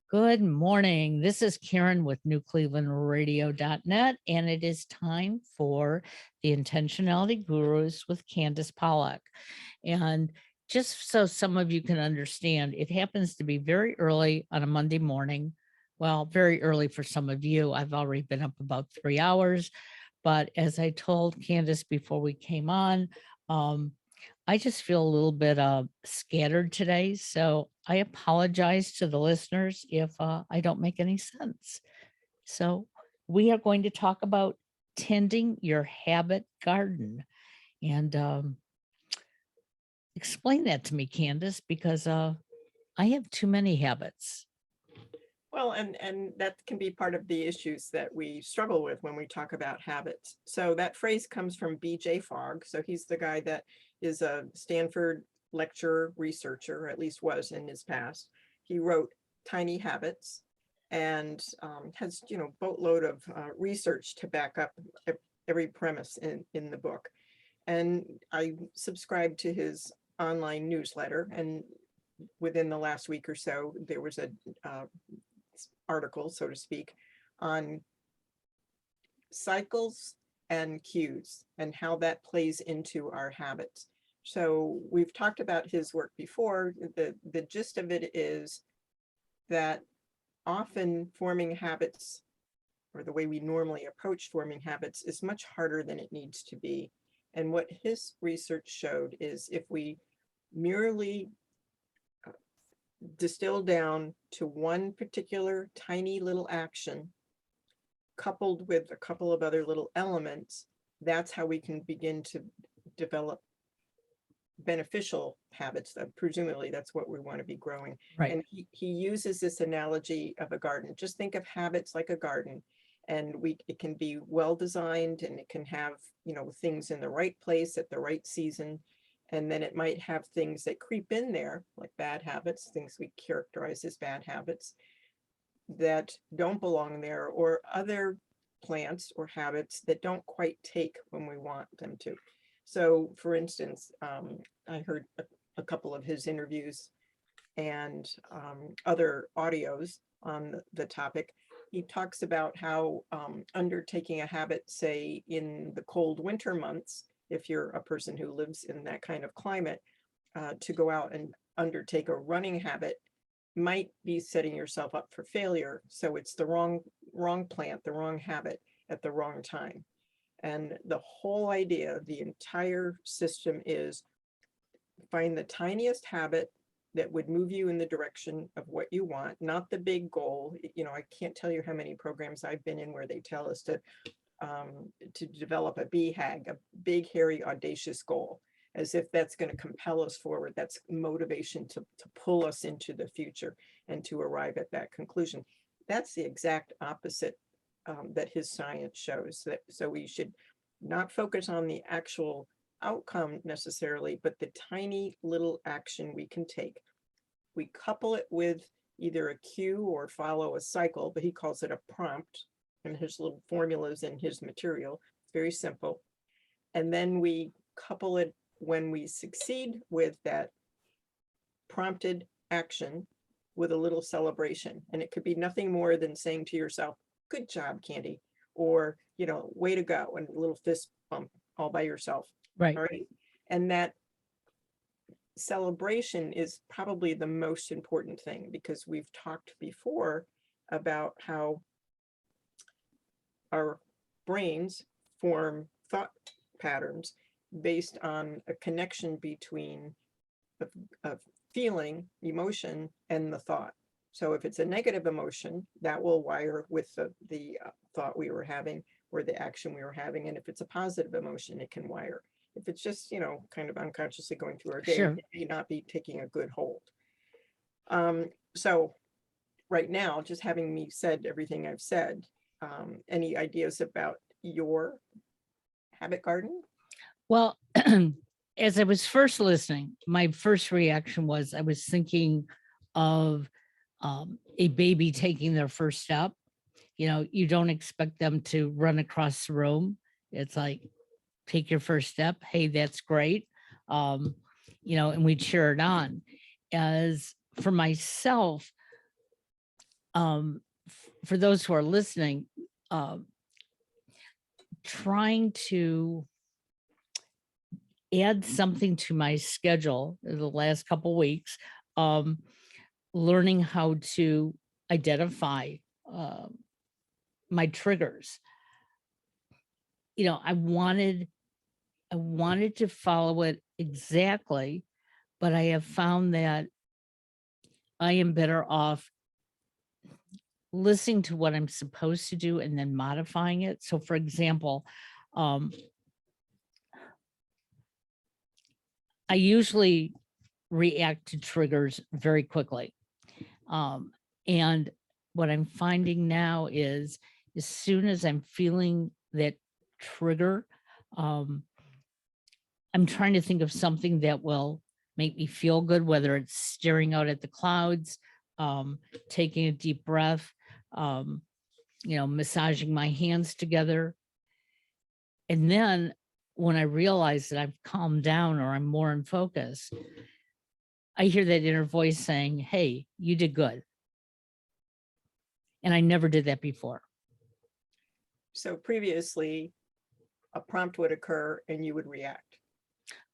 Good morning. This is Karen with NewClevelandRadio.net, and it is time for the Intentionality Gurus with Candace Pollock. And just so some of you can understand, it happens to be very early on a Monday morning. Well, very early for some of you. I've already been up about 3 hours. But as I told Candace before we came on, um, I just feel a little bit scattered today. So I apologize to the listeners if I don't make any sense. So we are going to talk about tending your habit garden. And explain that to me, Candace, because I have too many habits. Well, and that can be part of the issues that we struggle with when we talk about habits. So that phrase comes from B.J. Fogg. So he's the guy that is a Stanford lecturer, researcher, or at least was in his past. He wrote Tiny Habits and has, boatload of research to back up every premise in the book. And I subscribed to his online newsletter, and within the last week or so, there was a article, so to speak, on cycles and cues and how that plays into our habits. So we've talked about his work before. The gist of it is that often forming habits, or the way we normally approach forming habits, is much harder than it needs to be. And what his research showed is if we merely distill down to one particular tiny little action, coupled with a couple of other little elements, that's how we can begin to develop beneficial habits. That presumably that's what we want to be growing. Right. And he uses this analogy of a garden. Just think of habits like a garden, and it can be well designed, and it can have, things in the right place at the right season. And then it might have things that creep in there, like bad habits, things we characterize as bad habits that don't belong there, or other plants or habits that don't quite take when we want them to. So for instance, I heard a couple of his interviews and other audios on the topic. He talks about how undertaking a habit, say in the cold winter months, if you're a person who lives in that kind of climate, to go out and undertake a running habit might be setting yourself up for failure. So it's the wrong plant, the wrong habit at the wrong time. And the whole idea, the entire system is find the tiniest habit that would move you in the direction of what you want, not the big goal. I can't tell you how many programs I've been in where they tell us to develop a BHAG, a big, hairy, audacious goal, as if that's going to compel us forward. That's motivation to pull us into the future and to arrive at that conclusion. That's the exact opposite that his science shows. So we should not focus on the actual outcome necessarily, but the tiny little action we can take. We couple it with either a cue or follow a cycle, but he calls it a prompt, and his little formulas in his material. It's very simple. And then we couple it, when we succeed with that prompted action, with a little celebration. And it could be nothing more than saying to yourself, good job, Candy, or, way to go, and a little fist bump all by yourself. Right. All right. And that celebration is probably the most important thing, because we've talked before about how our brains form thought patterns based on a connection between a feeling, emotion, and the thought. So if it's a negative emotion, that will wire with the thought we were having or the action we were having. And if it's a positive emotion, it can wire. If it's just, kind of unconsciously going through our day, Sure. it may not be taking a good hold. So right now, just having me said everything I've said, any ideas about your habit garden? Well, as I was first listening, my first reaction was I was thinking of a baby taking their first step. You don't expect them to run across the room. It's like, take your first step. Hey, that's great. And we cheer it on. As for myself, for those who are listening, trying to add something to my schedule in the last couple weeks, learning how to identify my triggers. I wanted to follow it exactly, but I have found that I am better off listening to what I'm supposed to do and then modifying it. So for example, I usually react to triggers very quickly. And what I'm finding now is as soon as I'm feeling that trigger, I'm trying to think of something that will make me feel good, whether it's staring out at the clouds, taking a deep breath, massaging my hands together. And then when I realize that I've calmed down or I'm more in focus, I hear that inner voice saying, hey, you did good. And I never did that before. So previously, a prompt would occur and you would react.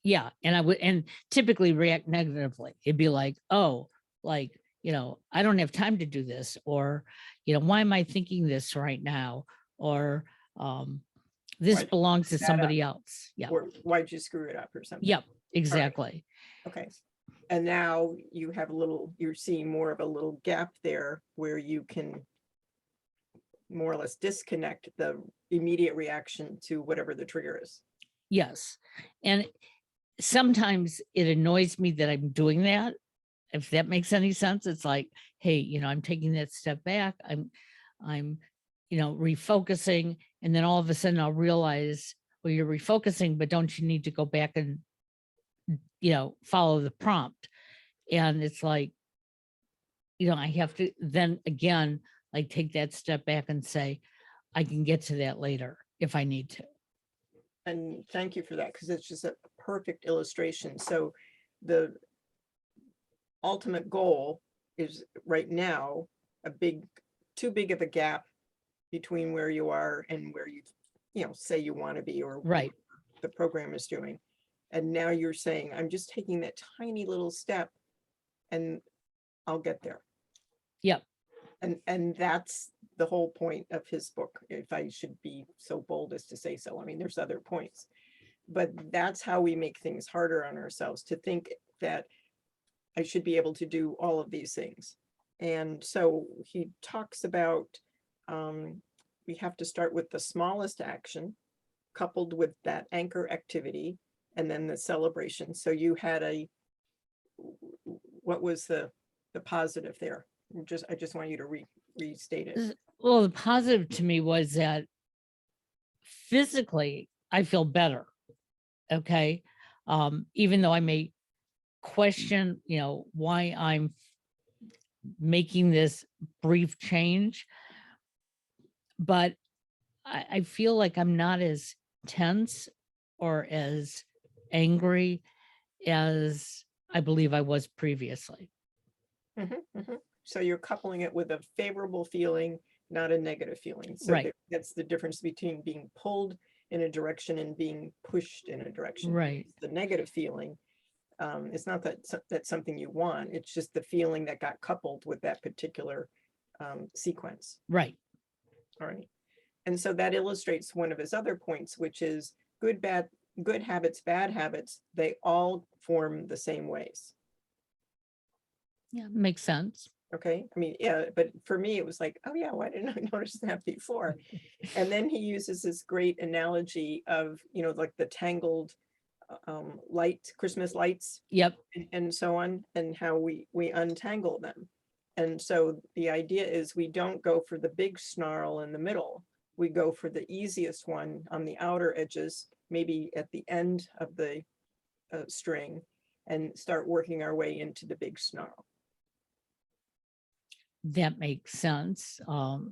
Yeah. And I would, and typically react negatively. It'd be like, oh, like, I don't have time to do this, or, why am I thinking this right now? Or this Why'd you belongs to screw that up? somebody else. Yeah. Or why'd you screw it up or something? Yep. Exactly. Okay. And now you have you're seeing more of a little gap there where you can more or less disconnect the immediate reaction to whatever the trigger is. Yes. And sometimes it annoys me that I'm doing that. If that makes any sense, it's like, hey, I'm taking that step back. I'm refocusing. And then all of a sudden I'll realize, well, you're refocusing, but don't you need to go back and, follow the prompt? And it's like, I have to then again, like take that step back and say, I can get to that later if I need to. And thank you for that, because it's just a perfect illustration. So the ultimate goal is right now too big of a gap between where you are and where you say you want to be, or Right. the program is doing. And now you're saying, I'm just taking that tiny little step and I'll get there. Yep. And that's the whole point of his book, if I should be so bold as to say so. I mean, there's other points, but that's how we make things harder on ourselves, to think that I should be able to do all of these things. And so he talks about we have to start with the smallest action coupled with that anchor activity, and then the celebration. So you had what was the positive there? I just want you to restate it. Well, the positive to me was that physically I feel better. Okay. Even though I may question, why I'm making this brief change, but I feel like I'm not as tense or as angry as I believe I was previously. So you're coupling it with a favorable feeling, not a negative feeling. So Right. That's the difference between being pulled in a direction and being pushed in a direction. Right. The negative feeling, it's not that that's something you want. It's just the feeling that got coupled with that particular sequence. Right. All right. And so that illustrates one of his other points, which is good habits, bad habits, they all form the same ways. Yeah, makes sense. Okay. I mean, yeah, but for me, it was like, oh yeah, why didn't I notice that before? And then he uses this great analogy of, like the tangled Christmas lights. Yep. And so on, and how we untangle them. And so the idea is we don't go for the big snarl in the middle. We go for the easiest one on the outer edges, maybe at the end of the string, and start working our way into the big snarl. That makes sense.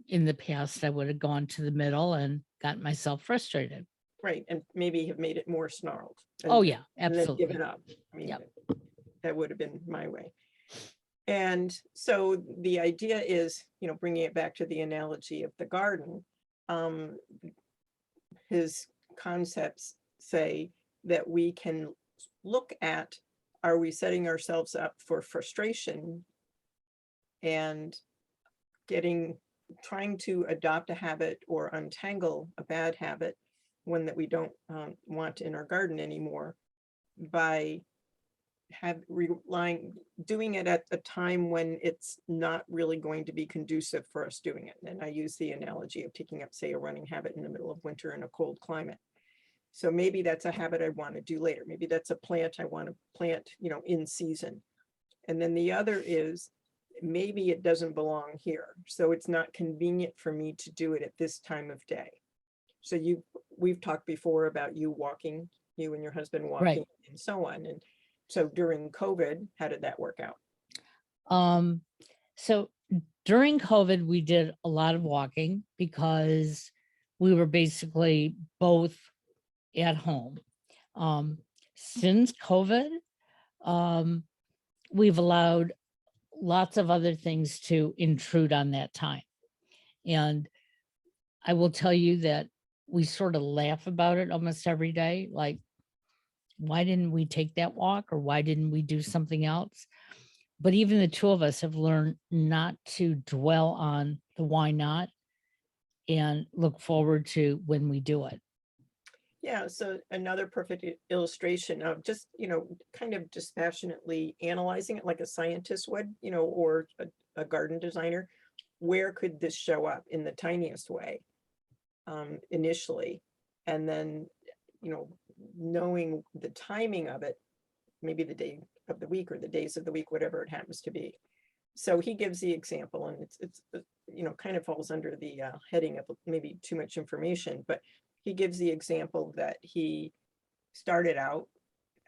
In the past, I would have gone to the middle and gotten myself frustrated. Right. And maybe have made it more snarled. Oh yeah, And then absolutely. given up. I mean, Yep. that would have been my way. And so the idea is, bringing it back to the analogy of the garden, um, his concepts say that we can look at, are we setting ourselves up for frustration and trying to adopt a habit or untangle a bad habit, one that we don't want in our garden anymore, by doing it at a time when it's not really going to be conducive for us doing it. And I use the analogy of taking up, say, a running habit in the middle of winter in a cold climate. So maybe that's a habit I want to do later. Maybe that's a plant I want to plant, in season. And then the other is, maybe it doesn't belong here. So it's not convenient for me to do it at this time of day. So we've talked before about you and your husband walking, Right. and so on. And so during COVID, how did that work out? So during COVID, we did a lot of walking because we were basically both at home. Since COVID, we've allowed lots of other things to intrude on that time. And I will tell you that we sort of laugh about it almost every day. Like, why didn't we take that walk, or why didn't we do something else? But even the two of us have learned not to dwell on the why not and look forward to when we do it. Yeah, so another perfect illustration of just, kind of dispassionately analyzing it like a scientist would, or a garden designer. Where could this show up in the tiniest way initially? And then, knowing the timing of it, maybe the day of the week or the days of the week, whatever it happens to be. So he gives the example, and it's kind of falls under the heading of maybe too much information, but he gives the example that he started out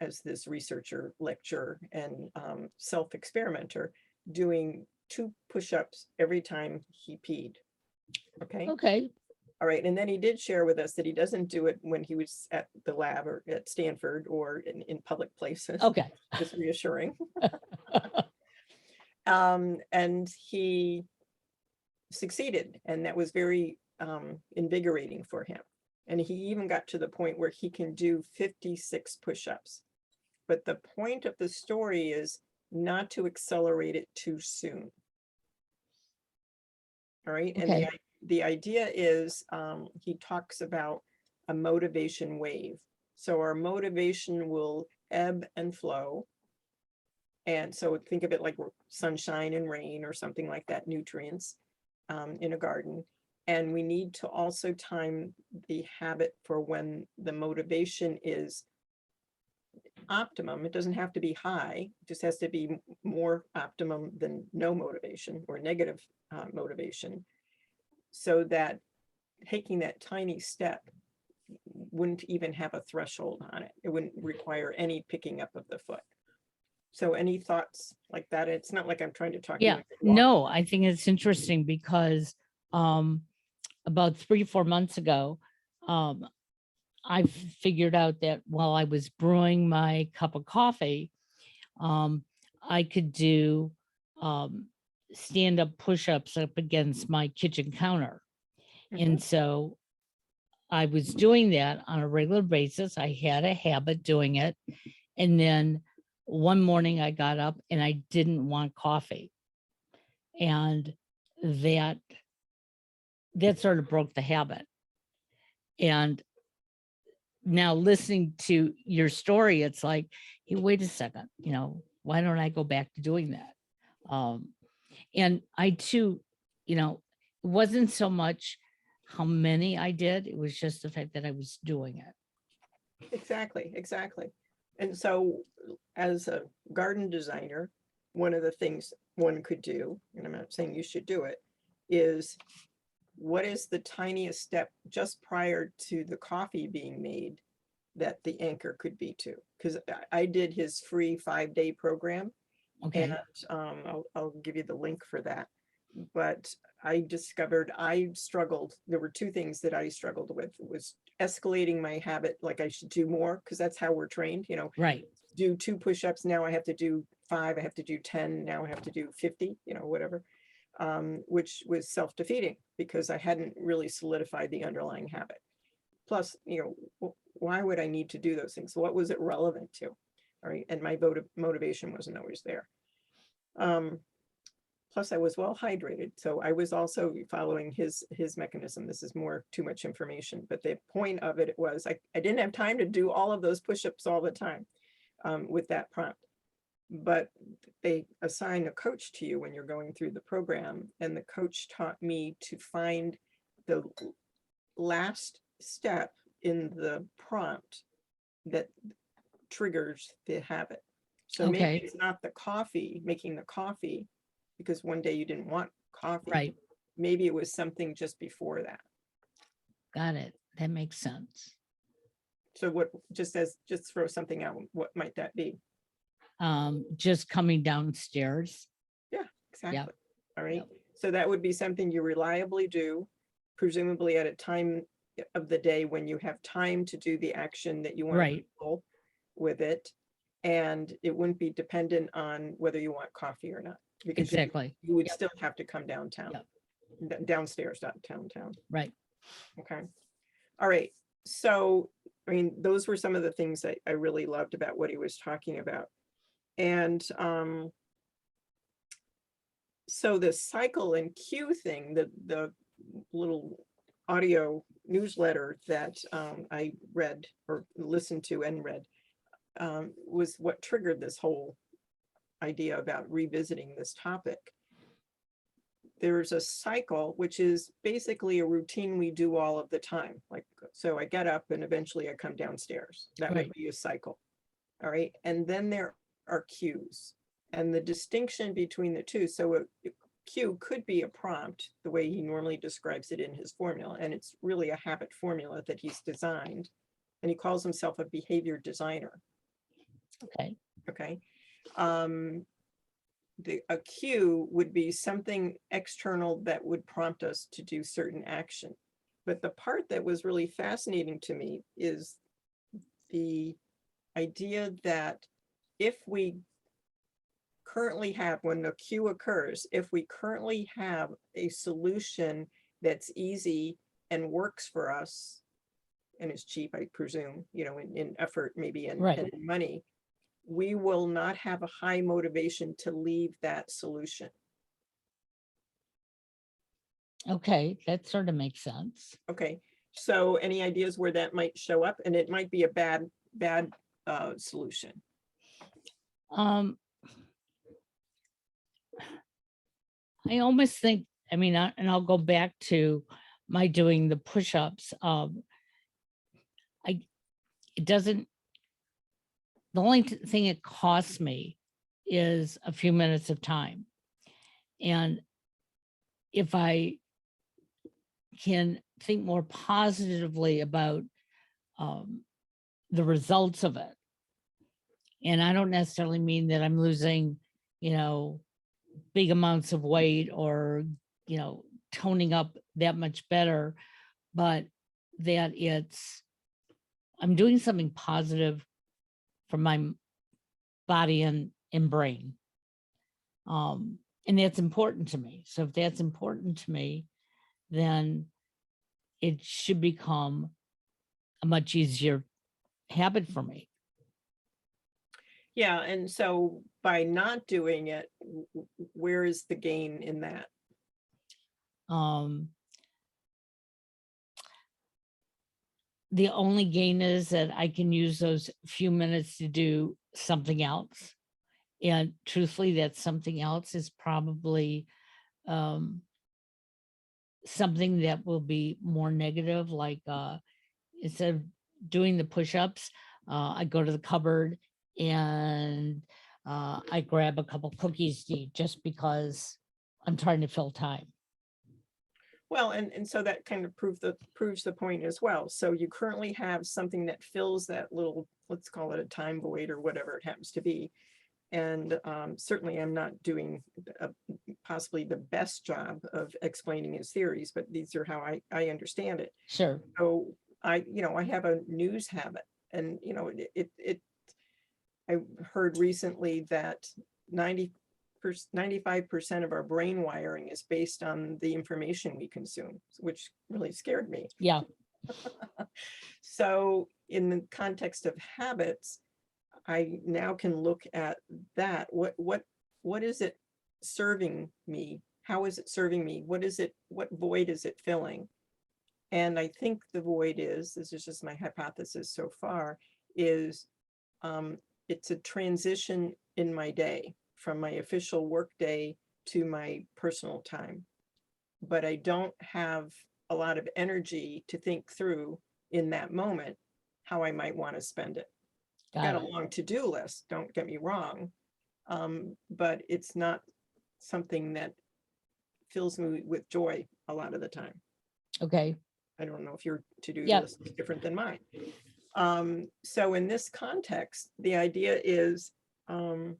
as this researcher, lecturer, and self-experimenter, doing 2 push-ups every time he peed. Okay. Okay. All right. And then he did share with us that he doesn't do it when he was at the lab or at Stanford or in public places. Okay. Just reassuring. And he succeeded, and that was very invigorating for him. And he even got to the point where he can do 56 push-ups. But the point of the story is not to accelerate it too soon. All right. Okay. And the idea is, he talks about a motivation wave. So our motivation will ebb and flow. And so think of it like sunshine and rain or something like that, nutrients in a garden. And we need to also time the habit for when the motivation is optimum. It doesn't have to be high, it just has to be more optimum than no motivation or negative motivation, so that taking that tiny step wouldn't even have a threshold on it. It wouldn't require any picking up of the foot. So any thoughts like that? It's not like I'm trying to talk. Yeah, no, I think it's interesting because about 3-4 months ago, I figured out that while I was brewing my cup of coffee, I could do stand-up push-ups up against my kitchen counter. And so I was doing that on a regular basis. I had a habit doing it. And then one morning I got up and I didn't want coffee. And that sort of broke the habit. And now listening to your story, it's like, hey, wait a second, why don't I go back to doing that? And I too, it wasn't so much how many I did, it was just the fact that I was doing it. Exactly. And so as a garden designer, one of the things one could do, and I'm not saying you should do it, is what is the tiniest step just prior to the coffee being made that the anchor could be to? Because I did his free 5-day program. Okay. And I'll give you the link for that. But I discovered I struggled. There were 2 things that I struggled with. It was escalating my habit, like I should do more, because that's how we're trained, Right. do 2 push-ups. Now I have to do 5, I have to do 10, now I have to do 50, whatever, which was self-defeating because I hadn't really solidified the underlying habit. Plus, why would I need to do those things? What was it relevant to? All right. And my motivation wasn't always there. Plus I was well hydrated. So I was also following his mechanism. This is too much information, but the point of it was I didn't have time to do all of those push-ups all the time with that prompt. But they assign a coach to you when you're going through the program. And the coach taught me to find the last step in the prompt that triggers the habit. So maybe Okay. it's not the coffee, making the coffee, because one day you didn't want coffee. Right. Maybe it was something just before that. Got it. That makes sense. So just throw something out, what might that be? Just coming downstairs. Yeah, exactly. Yep. All right. Yep. So that would be something you reliably do, presumably at a time of the day when you have time to do the action that you want Right. to pull with it. And it wouldn't be dependent on whether you want coffee or not, because Exactly. you would Yep. still have to come downtown, Yep. downstairs, not downtown. Right. Okay. All right. So, I mean, those were some of the things that I really loved about what he was talking about. And so the cycle and cue thing, the little audio newsletter that I read or listened to and read was what triggered this whole idea about revisiting this topic. There's a cycle, which is basically a routine we do all of the time. Like, so I get up and eventually I come downstairs. That Right. would be a cycle. All right. And then there are cues, and the distinction between the two. So a cue could be a prompt, the way he normally describes it in his formula. And it's really a habit formula that he's designed. And he calls himself a behavior designer. Okay. Okay. A cue would be something external that would prompt us to do certain action. But the part that was really fascinating to me is the idea that if we currently have, when the cue occurs, if we currently have a solution that's easy and works for us and is cheap, I presume, in effort, maybe, and Right. in money, we will not have a high motivation to leave that solution. Okay. That sort of makes sense. Okay. So any ideas where that might show up? And it might be a bad solution. I almost think, and I'll go back to my doing the push-ups. The only thing it costs me is a few minutes of time. And if I can think more positively about the results of it, and I don't necessarily mean that I'm losing, big amounts of weight or, toning up that much better, but that I'm doing something positive for my body and brain. And that's important to me. So if that's important to me, then it should become a much easier habit for me. Yeah. And so by not doing it, where is the gain in that? The only gain is that I can use those few minutes to do something else. And truthfully, that something else is probably something that will be more negative. Like instead of doing the push-ups, I go to the cupboard and I grab a couple cookies to eat just because I'm trying to fill time. Well, and so that kind of proves the point as well. So you currently have something that fills that little, let's call it a time void or whatever it happens to be. And certainly I'm not doing possibly the best job of explaining his theories, but these are how I understand it. Sure. So I have a news habit, and I heard recently that 95% of our brain wiring is based on the information we consume, which really scared me. Yeah. So in the context of habits, I now can look at that. What is it serving me? How is it serving me? What void is it filling? And I think the void is, this is just my hypothesis so far, is it's a transition in my day from my official work day to my personal time. But I don't have a lot of energy to think through in that moment how I might want to spend it. Got a long to-do list, don't get me wrong, but it's not something that fills me with joy a lot of the time. Okay. I don't know if your to-do Yep. list is different than mine. So in this context, the idea is to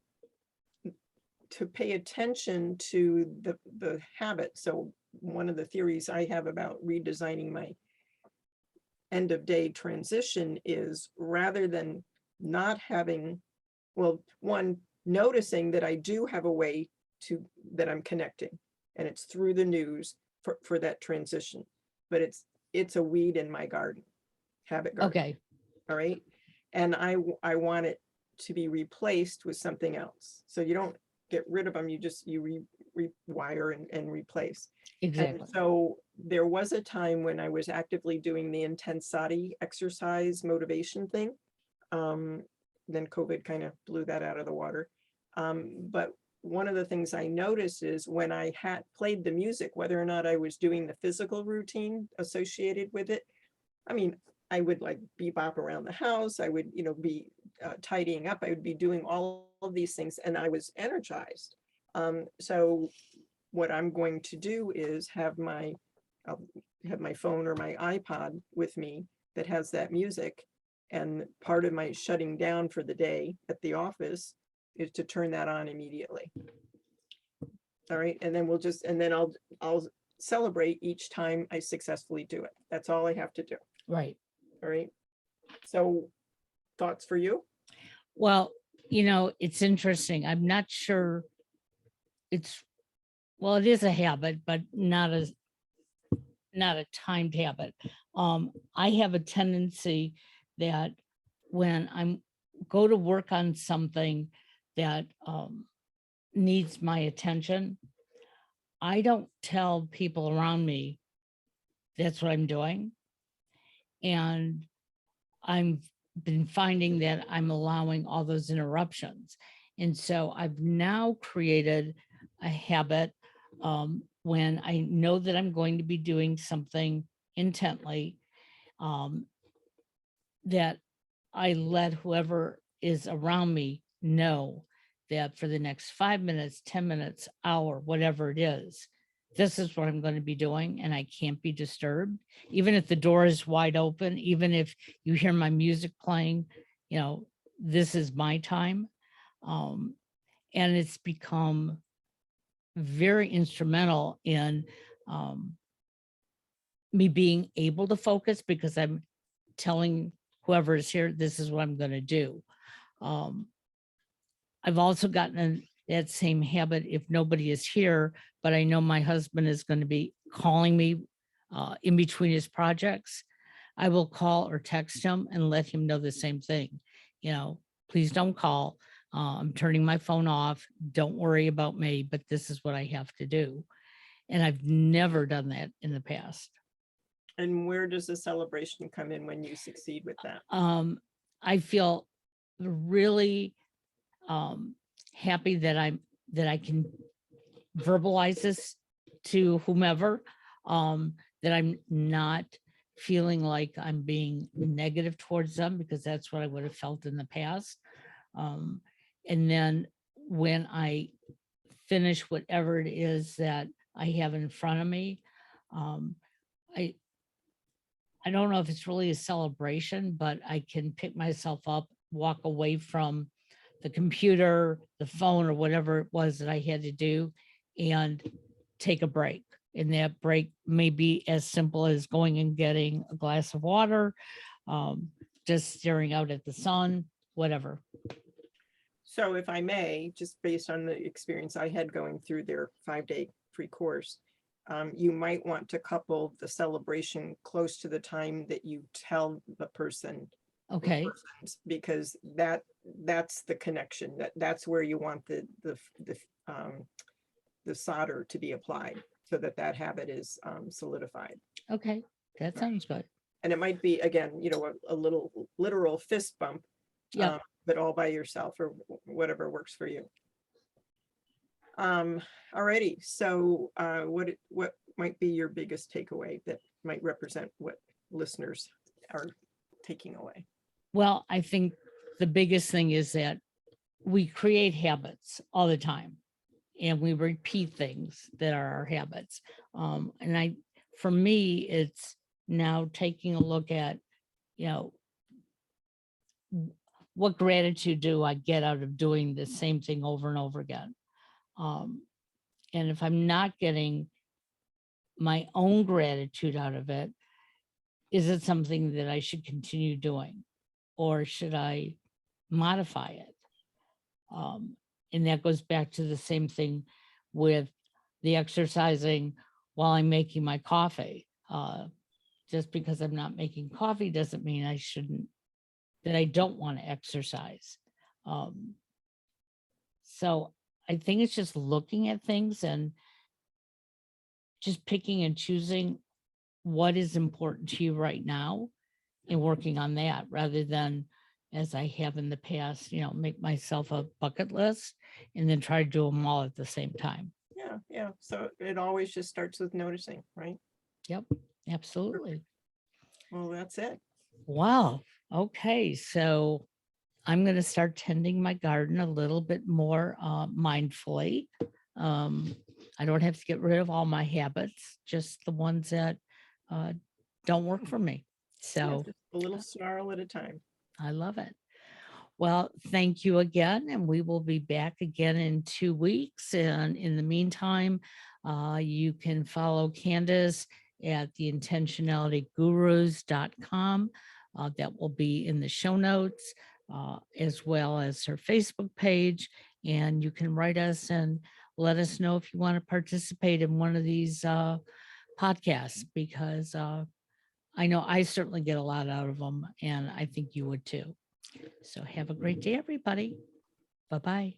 pay attention to the habit. So one of the theories I have about redesigning my end of day transition is, rather than not having, well, one, noticing that I do have a way that I'm connecting, and it's through the news for that transition, but it's a weed in my garden, habit garden. Okay. All right. And I want it to be replaced with something else. So you don't get rid of them, you rewire and replace. Exactly. And so there was a time when I was actively doing the Intentionality exercise motivation thing. Then COVID kind of blew that out of the water. But one of the things I noticed is when I had played the music, whether or not I was doing the physical routine associated with it, I mean, I would like bebop around the house. I would, be tidying up. I would be doing all of these things, and I was energized. So what I'm going to do is I'll have my phone or my iPod with me that has that music. And part of my shutting down for the day at the office is to turn that on immediately. All right. And then I'll celebrate each time I successfully do it. That's all I have to do. Right. All right. So thoughts for you? Well, it's interesting. I'm not sure it is a habit, but not a timed habit. I have a tendency that when I go to work on something that needs my attention, I don't tell people around me that's what I'm doing. And I've been finding that I'm allowing all those interruptions. And so I've now created a habit when I know that I'm going to be doing something intently, that I let whoever is around me know that for the next 5 minutes, 10 minutes, hour, whatever it is, this is what I'm going to be doing, and I can't be disturbed. Even if the door is wide open, even if you hear my music playing, this is my time. And it's become very instrumental in me being able to focus, because I'm telling whoever is here, this is what I'm going to do. I've also gotten that same habit if nobody is here, but I know my husband is going to be calling me in between his projects. I will call or text him and let him know the same thing. Please don't call. I'm turning my phone off. Don't worry about me, but this is what I have to do. And I've never done that in the past. And where does the celebration come in when you succeed with that? I feel really happy that I can verbalize this to whomever, that I'm not feeling like I'm being negative towards them, because that's what I would have felt in the past. And then when I finish whatever it is that I have in front of me, I don't know if it's really a celebration, but I can pick myself up, walk away from the computer, the phone, or whatever it was that I had to do, and take a break. And that break may be as simple as going and getting a glass of water, just staring out at the sun, whatever. So if I may, just based on the experience I had going through their 5-day free course, you might want to couple the celebration close to the time that you tell the person or Okay, persons, because that's the connection, that's where you want the solder to be applied, so that that habit is solidified. okay, that Right. sounds good. And it might be, again, a little literal fist bump, Yep. but all by yourself, or whatever works for you. Alrighty, so what might be your biggest takeaway that might represent what listeners are taking away? Well, I think the biggest thing is that we create habits all the time and we repeat things that are our habits. For me, it's now taking a look at, you know, what gratitude do I get out of doing the same thing over and over again? Um, and if I'm not getting my own gratitude out of it, is it something that I should continue doing, or should I modify it? And that goes back to the same thing with the exercising while I'm making my coffee. Just because I'm not making coffee doesn't mean that I don't want to exercise. Um, so I think it's just looking at things and just picking and choosing what is important to you right now and working on that, rather than, as I have in the past, make myself a bucket list and then try to do them all at the same time. Yeah. So it always just starts with noticing, right? Yep, absolutely. Well, that's it. Wow. Okay. So I'm going to start tending my garden a little bit more mindfully. Um, I don't have to get rid of all my habits, just the ones that uh, don't work for me. Yeah, So just a little snarl at a time. I love it. Well, thank you again. And we will be back again in 2 weeks. And in the meantime, you can follow Candace at the intentionalitygurus.com. That will be in the show notes, as well as her Facebook page. And you can write us and let us know if you want to participate in one of these podcasts, because I know I certainly get a lot out of them, and I think you would too. So have a great day, everybody. Bye-bye.